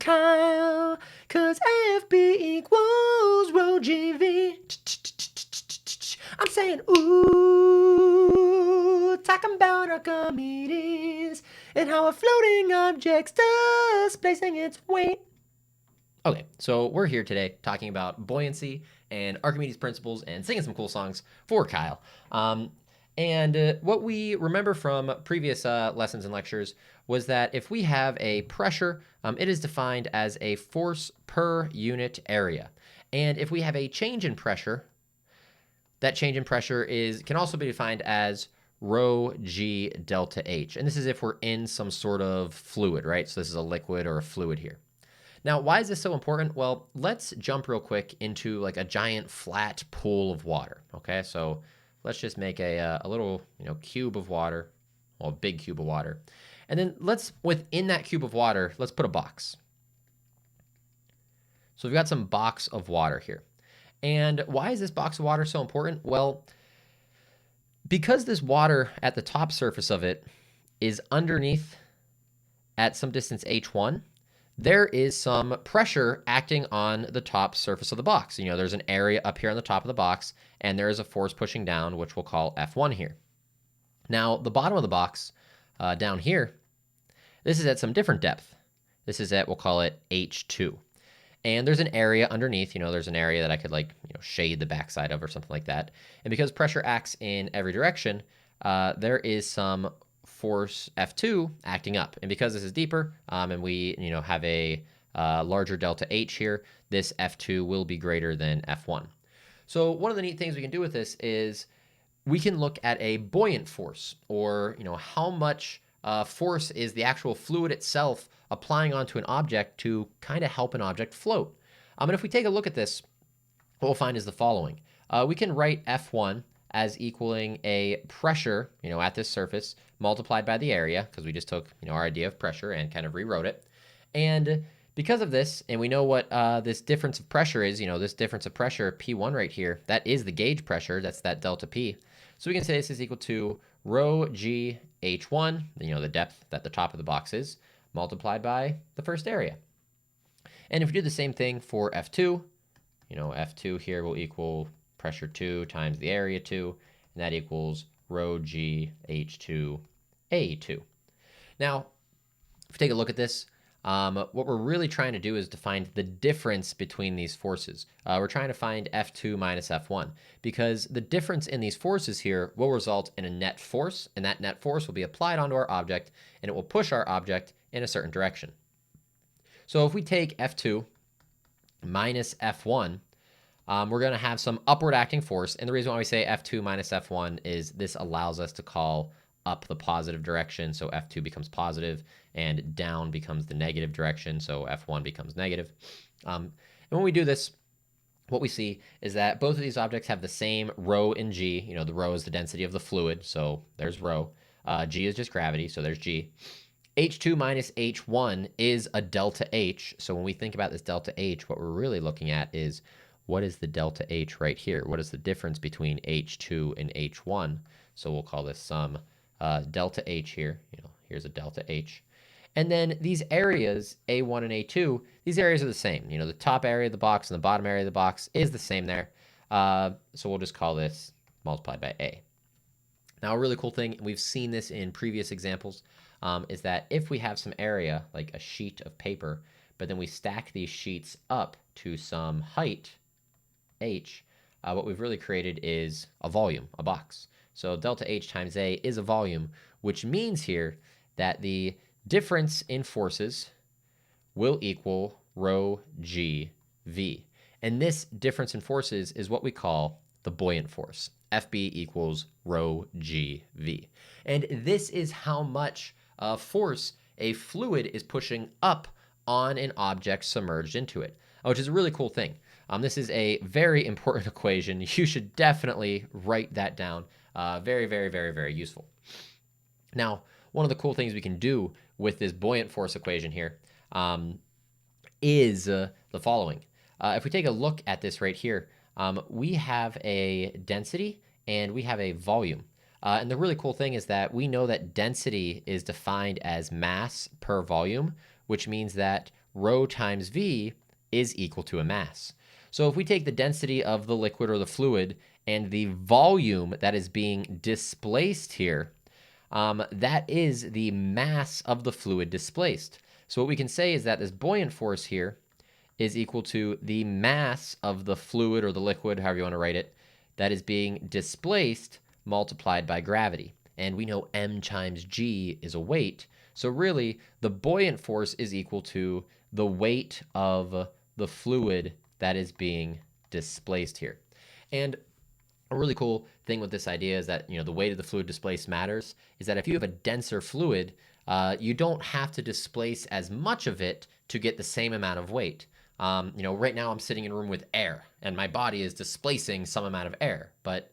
Kyle, cause FB equals rho GV. I'm saying ooh, talking about Archimedes and how a floating object's displacing its weight. Okay, so we're here today talking about buoyancy and Archimedes principles and singing some cool songs for Kyle. What we remember from previous lessons and lectures was that if we have a pressure, it is defined as a force per unit area. And if we have a change in pressure, that change in pressure can also be defined as rho g delta h. And this is if we're in some sort of fluid, right? So this is a liquid or a fluid here. Now, why is this so important? Well, let's jump real quick into like a giant flat pool of water. Okay, so let's just make a little cube of water, well, a big cube of water, and then within that cube of water, let's put a box. So we've got some box of water here, and why is this box of water so important? Well, because this water at the top surface of it is underneath at some distance h1. There is some pressure acting on the top surface of the box. There's an area up here on the top of the box, and there is a force pushing down, which we'll call F1 here. Now, the bottom of the box down here, this is at some different depth. This is at, we'll call it H2. And there's an area underneath, there's an area that I could shade the backside of or something like that. And because pressure acts in every direction, there is some force F2 acting up. And because this is deeper and we have a larger delta H here, this F2 will be greater than F1. So one of the neat things we can do with this is we can look at a buoyant force, or how much force is the actual fluid itself applying onto an object to kind of help an object float. And if we take a look at this, what we'll find is the following. We can write F1 as equaling a pressure, at this surface multiplied by the area, because we just took, our idea of pressure and kind of rewrote it. And because of this, and we know what this difference of pressure is, this difference of pressure, P1 right here, that is the gauge pressure, that's that delta P. So we can say this is equal to rho g h1, the depth that the top of the box is, multiplied by the first area. And if we do the same thing for F2, F2 here will equal pressure 2 times the area 2, and that equals rho g h2 a2. Now, if we take a look at this, what we're really trying to do is to find the difference between these forces. We're trying to find F2 minus F1, because the difference in these forces here will result in a net force, and that net force will be applied onto our object, and it will push our object in a certain direction. So if we take F2 minus F1, we're going to have some upward acting force. And the reason why we say F2 minus F1 is this allows us to call up the positive direction. So F2 becomes positive and down becomes the negative direction. So F1 becomes negative. And when we do this, what we see is that both of these objects have the same rho in G. The rho is the density of the fluid. So there's rho. G is just gravity. So there's G. H2 minus H1 is a delta H. So when we think about this delta H, what we're really looking at is what is the delta H right here? What is the difference between H2 and H1? So we'll call this some delta H here. Here's a delta H. And then these areas, A1 and A2, these areas are the same. The top area of the box and the bottom area of the box is the same there. So we'll just call this multiplied by A. Now, a really cool thing, we've seen this in previous examples, is that if we have some area, like a sheet of paper, but then we stack these sheets up to some height, H, what we've really created is a volume, a box. So delta H times A is a volume, which means here that the difference in forces will equal rho g v. And this difference in forces is what we call the buoyant force. FB equals rho g v. And this is how much force a fluid is pushing up on an object submerged into it, which is a really cool thing. This is a very important equation. You should definitely write that down. Very, very, very, very useful. Now, one of the cool things we can do with this buoyant force equation here is the following. If we take a look at this right here, we have a density and we have a volume. And the really cool thing is that we know that density is defined as mass per volume, which means that rho times v is equal to a mass. So if we take the density of the liquid or the fluid and the volume that is being displaced here, that is the mass of the fluid displaced. So what we can say is that this buoyant force here is equal to the mass of the fluid or the liquid, however you want to write it, that is being displaced multiplied by gravity. And we know m times g is a weight. So really, the buoyant force is equal to the weight of the fluid that is being displaced here. And a really cool thing with this idea is that, the weight of the fluid displaced matters, is that if you have a denser fluid, you don't have to displace as much of it to get the same amount of weight. Right now I'm sitting in a room with air, and my body is displacing some amount of air, but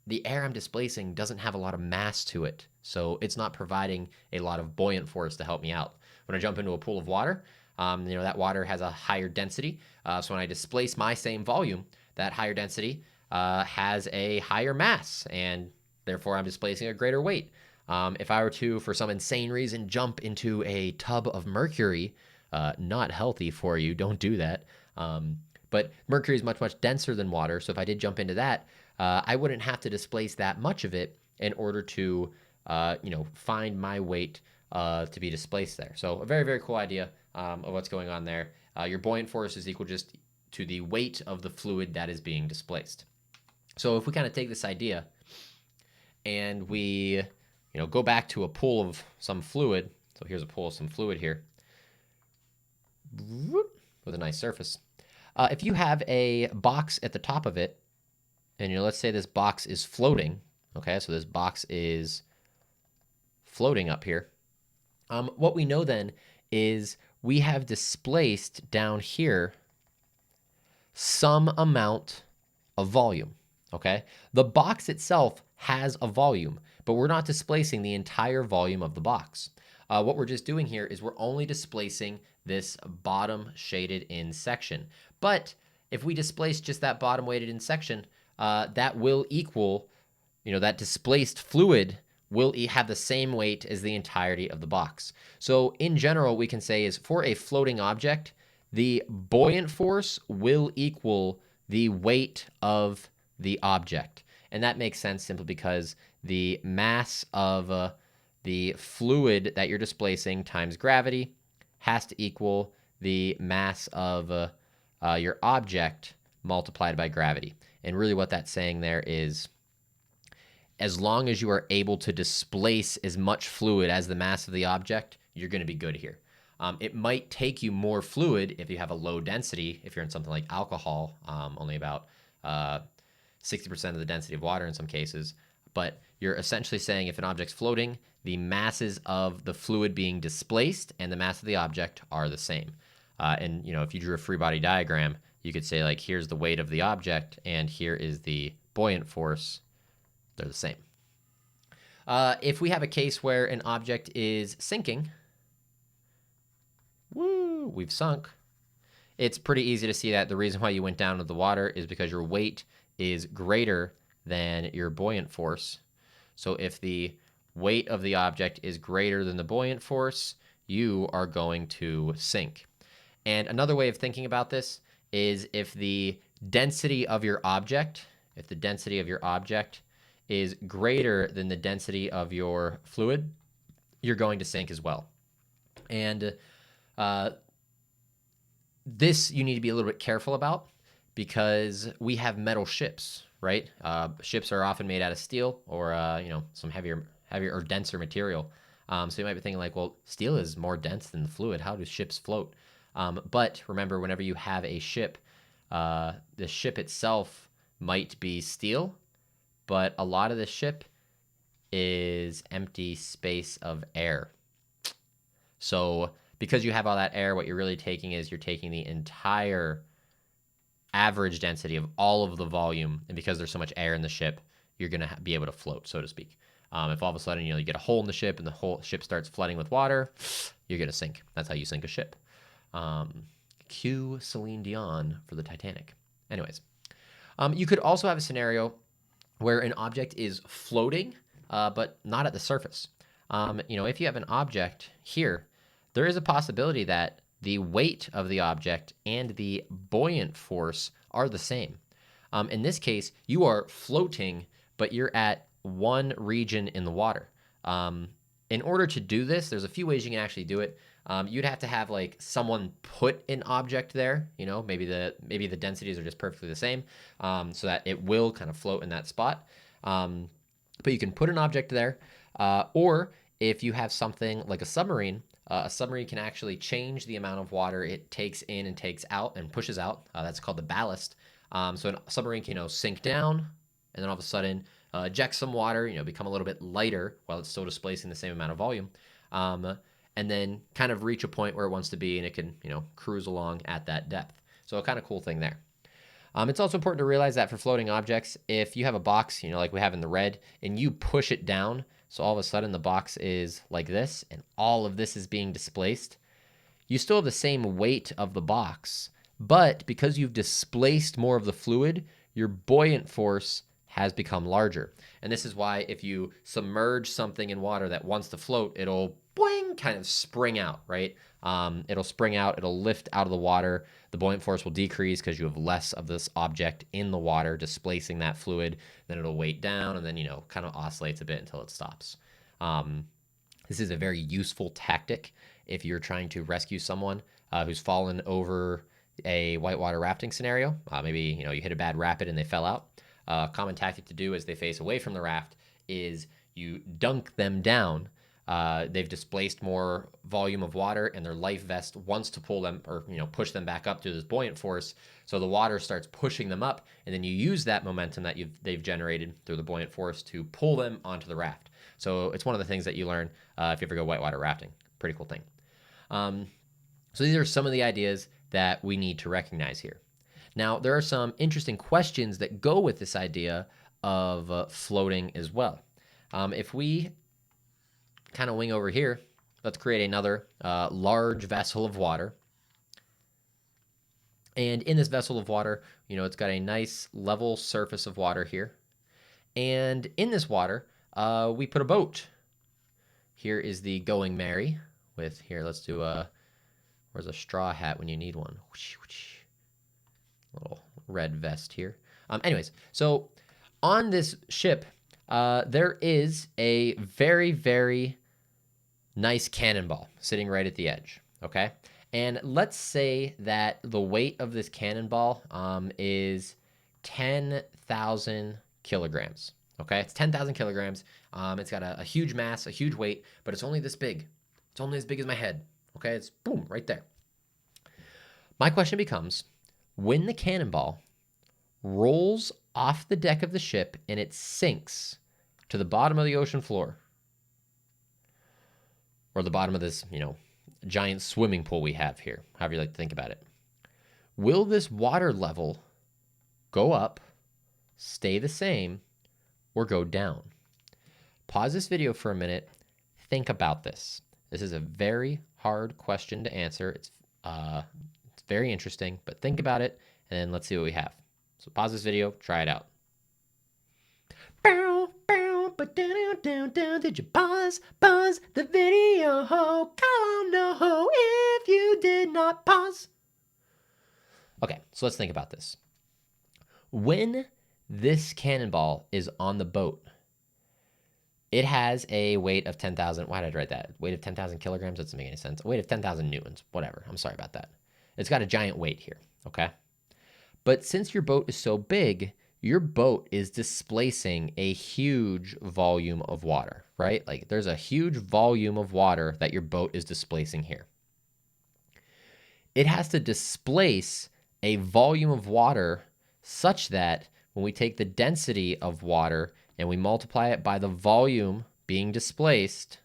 the air I'm displacing doesn't have a lot of mass to it, so it's not providing a lot of buoyant force to help me out. When I jump into a pool of water, that water has a higher density, so when I displace my same volume, that higher density has a higher mass, and therefore I'm displacing a greater weight. If I were to, for some insane reason, jump into a tub of mercury, not healthy for you, don't do that. But mercury is much, much denser than water, so if I did jump into that, I wouldn't have to displace that much of it in order to, find my weight to be displaced there. So a very, very cool idea of what's going on there. Your buoyant force is equal just to the weight of the fluid that is being displaced. So if we kind of take this idea and we, go back to a pool of some fluid. So here's a pool of some fluid here with a nice surface. If you have a box at the top of it, and let's say this box is floating, okay, so this box is floating up here. What we know then is we have displaced down here some amount of volume, okay? The box itself has a volume, but we're not displacing the entire volume of the box. What we're just doing here is we're only displacing this bottom shaded in section. But if we displace just that bottom weighted in section, that will equal, that displaced fluid will have the same weight as the entirety of the box. So in general, we can say is for a floating object, the buoyant force will equal the weight of the object. And that makes sense simply because the mass of the fluid that you're displacing times gravity has to equal the mass of your object multiplied by gravity. And really what that's saying there is, as long as you are able to displace as much fluid as the mass of the object, you're going to be good here. It might take you more fluid if you have a low density, if you're in something like alcohol, only about 60% of the density of water in some cases. But you're essentially saying if an object's floating, the masses of the fluid being displaced and the mass of the object are the same. And if you drew a free body diagram, you could say, like, here's the weight of the object and here is the buoyant force. They're the same. If we have a case where an object is sinking, we've sunk. It's pretty easy to see that the reason why you went down into the water is because your weight is greater than your buoyant force. So if the weight of the object is greater than the buoyant force, you are going to sink. And another way of thinking about this is if the density of your object, is greater than the density of your fluid, you're going to sink as well. And this you need to be a little bit careful about because we have metal ships, right? Ships are often made out of steel or some heavier or denser material. So you might be thinking like, well, steel is more dense than the fluid. How do ships float? But remember, whenever you have a ship, the ship itself might be steel, but a lot of the ship is empty space of air. So because you have all that air, what you're really taking is you're taking the entire average density of all of the volume, and because there's so much air in the ship, you're going to be able to float, so to speak. If all of a sudden you get a hole in the ship and the whole ship starts flooding with water, you're going to sink. That's how you sink a ship. Cue Celine Dion for the Titanic. Anyways, you could also have a scenario where an object is floating, but not at the surface. If you have an object here, there is a possibility that the weight of the object and the buoyant force are the same. In this case, you are floating, but you're at one region in the water. In order to do this, there's a few ways you can actually do it. You'd have to have like someone put an object there. You know, maybe the densities are just perfectly the same, so that it will kind of float in that spot. But you can put an object there, or if you have something like a submarine can actually change the amount of water it takes in and takes out and pushes out. That's called the ballast. So a submarine can, sink down and then all of a sudden eject some water, become a little bit lighter while it's still displacing the same amount of volume, and then kind of reach a point where it wants to be, and it can, cruise along at that depth. So a kind of cool thing there. It's also important to realize that for floating objects, if you have a box, like we have in the red, and you push it down, so all of a sudden the box is like this, and all of this is being displaced, you still have the same weight of the box, but because you've displaced more of the fluid, your buoyant force has become larger. And this is why if you submerge something in water that wants to float, it'll boing, kind of spring out, right? It'll spring out, it'll lift out of the water. The buoyant force will decrease because you have less of this object in the water displacing that fluid. Then it'll weight down and then, kind of oscillates a bit until it stops. This is a very useful tactic if you're trying to rescue someone who's fallen over a whitewater rafting scenario. Maybe, you hit a bad rapid and they fell out. A common tactic to do as they face away from the raft is you dunk them down. They've displaced more volume of water, and their life vest wants to pull them or push them back up through this buoyant force. So the water starts pushing them up, and then you use that momentum that they've generated through the buoyant force to pull them onto the raft. So it's one of the things that you learn if you ever go whitewater rafting. Pretty cool thing. So these are some of the ideas that we need to recognize here. Now, there are some interesting questions that go with this idea of floating as well. If we kind of wing over here, let's create another large vessel of water. And in this vessel of water, it's got a nice level surface of water here. And in this water, we put a boat. Here is the Going Merry with, here, let's do where's a straw hat when you need one? Whoosh, whoosh. Little red vest here. Anyways, so on this ship, there is a very, very nice cannonball sitting right at the edge, okay? And let's say that the weight of this cannonball is 10,000 kilograms, okay? It's 10,000 kilograms. It's got a huge mass, a huge weight, but it's only this big. It's only as big as my head, okay? It's boom, right there. My question becomes, when the cannonball rolls off the deck of the ship and it sinks to the bottom of the ocean floor, or the bottom of this, giant swimming pool we have here, however you like to think about it, will this water level go up, stay the same, or go down? Pause this video for a minute. Think about this. This is a very hard question to answer. It's very interesting, but think about it, and then let's see what we have. So pause this video, try it out. Did you pause the video? Call on no if you did not pause. Okay, so let's think about this. When this cannonball is on the boat, it has a weight of 10,000. Why did I write that? Weight of 10,000 kilograms? That doesn't make any sense. A weight of 10,000 newtons. Whatever. I'm sorry about that. It's got a giant weight here, okay? But since your boat is so big, your boat is displacing a huge volume of water, right? Like there's a huge volume of water that your boat is displacing here. It has to displace a volume of water such that when we take the density of water and we multiply it by the volume being displaced,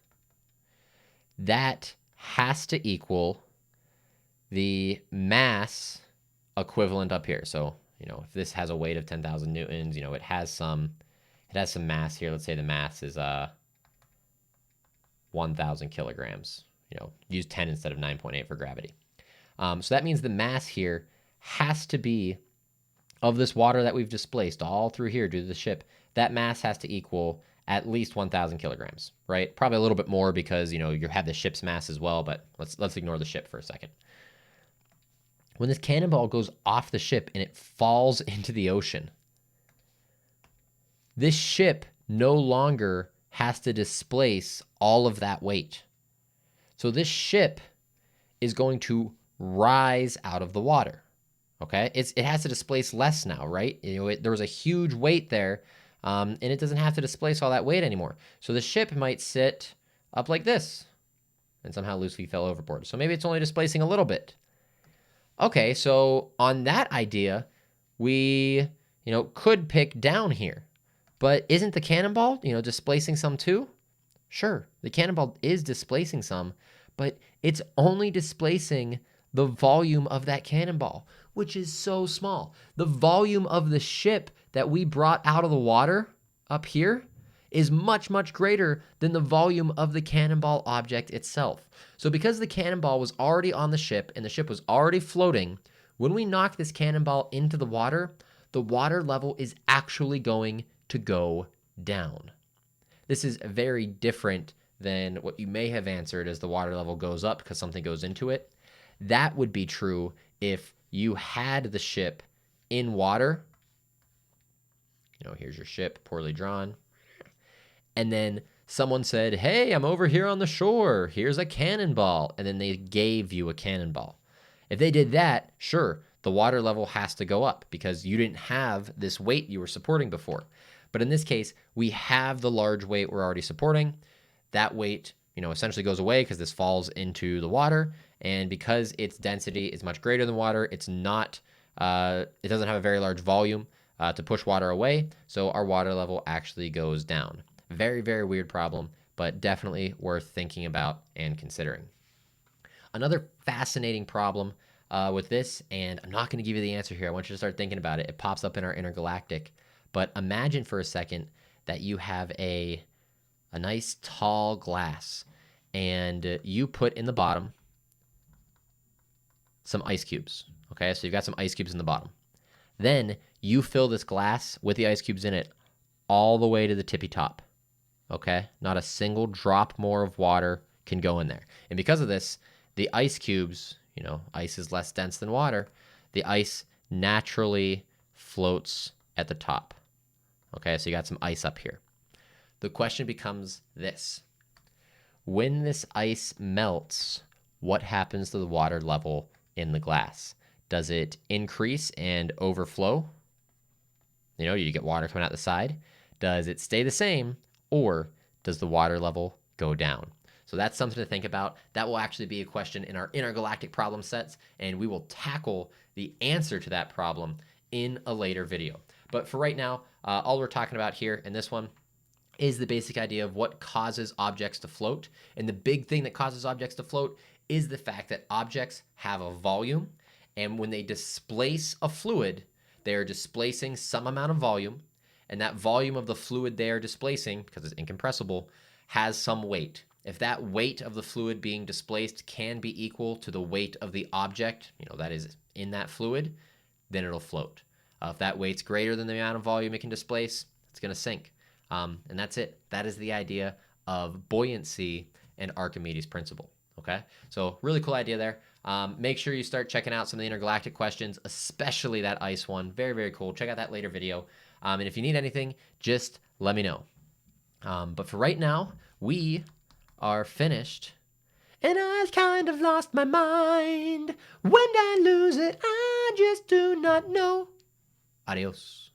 that has to equal the mass equivalent up here. So, if this has a weight of 10,000 newtons, it has some mass here. Let's say the mass is 1,000 kilograms. Use 10 instead of 9.8 for gravity. So that means the mass here has to be, of this water that we've displaced all through here due to the ship, that mass has to equal at least 1,000 kilograms, right? Probably a little bit more because, you have the ship's mass as well, but let's ignore the ship for a second. When this cannonball goes off the ship and it falls into the ocean, this ship no longer has to displace all of that weight. So this ship is going to rise out of the water. Okay, it has to displace less now, right? There was a huge weight there, and it doesn't have to displace all that weight anymore. So the ship might sit up like this and somehow loosely fell overboard. So maybe it's only displacing a little bit. Okay, so on that idea, we could pick down here. But isn't the cannonball, displacing some too? Sure, the cannonball is displacing some, but it's only displacing the volume of that cannonball, which is so small. The volume of the ship that we brought out of the water up here is much, much greater than the volume of the cannonball object itself. So because the cannonball was already on the ship and the ship was already floating, when we knock this cannonball into the water level is actually going to go down. This is very different than what you may have answered as the water level goes up because something goes into it. That would be true if you had the ship in water. Here's your ship, poorly drawn. And then someone said, hey, I'm over here on the shore. Here's a cannonball. And then they gave you a cannonball. If they did that, sure, the water level has to go up because you didn't have this weight you were supporting before. But in this case, we have the large weight we're already supporting. That weight, essentially goes away because this falls into the water. And because its density is much greater than water, it doesn't have a very large volume to push water away. So our water level actually goes down. Very, very weird problem, but definitely worth thinking about and considering. Another fascinating problem with this, and I'm not going to give you the answer here. I want you to start thinking about it. It pops up in our intergalactic. But imagine for a second that you have a nice tall glass and you put in the bottom some ice cubes. Okay, so you've got some ice cubes in the bottom. Then you fill this glass with the ice cubes in it all the way to the tippy top. Okay, not a single drop more of water can go in there. And because of this, the ice cubes, ice is less dense than water, the ice naturally floats at the top. Okay, so you got some ice up here. The question becomes this. When this ice melts, what happens to the water level in the glass? Does it increase and overflow? You get water coming out the side. Does it stay the same, or does the water level go down? So that's something to think about. That will actually be a question in our intergalactic problem sets, and we will tackle the answer to that problem in a later video. But for right now, all we're talking about here in this one is the basic idea of what causes objects to float. And the big thing that causes objects to float is the fact that objects have a volume, and when they displace a fluid, they are displacing some amount of volume, and that volume of the fluid they are displacing, because it's incompressible, has some weight. If that weight of the fluid being displaced can be equal to the weight of the object, that is in that fluid, then it'll float. If that weight's greater than the amount of volume it can displace, it's going to sink. And that's it. That is the idea of buoyancy and Archimedes' principle. Okay, so really cool idea there. Make sure you start checking out some of the intergalactic questions, especially that ice one. Very, very cool. Check out that later video. And if you need anything, just let me know. But for right now, we are finished. And I've kind of lost my mind. When did I lose it? I just do not know. Adios.